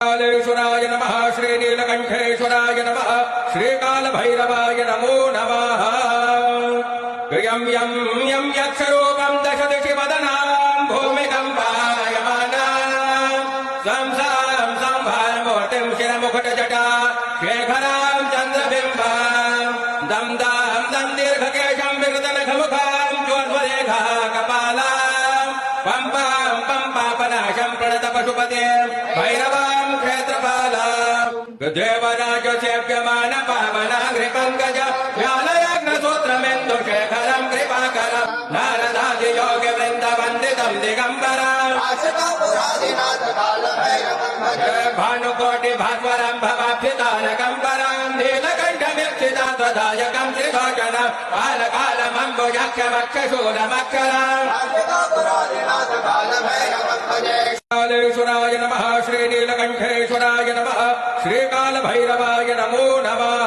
कालेश्वराय नमः श्रीनीलकण्ठेश्वराय नमः श्रीकालभैरवाय नमो नमः। यं यं यं यक्षरूपं दशदिशि वदनां भूमिकम्पायमानां सं सां संभारमूर्तिं शिरमुकुटजटा शेखरां चन्द्रबिम्बां दं दां दं दीर्घकेशं विकृतनखमुखां चोर्ध्वरेखा कपालां पं पां पम्पापनाशं प्रणतपशुपते भैरवां देवराज सेव्यमान पावनाघ्रिपङ्कज व्यालयग्नसूत्रमेन्दुशेखरं कृपाकरं नारदादि योगिवृन्दवन्दितं दिगम्बरं भानुकोटि भास्वरं भवाभ्युतानकम्बरं नीलकण्ठमीक्षितात्वदायकं त्रिभुजनं कालकालमम्बुजाक्षमक्षशूलमक्षरम् कालेश्वराय नमः श्रीनीलकण्ठेश्वराय नमः श्रीकालभैरवाय नमो नमः।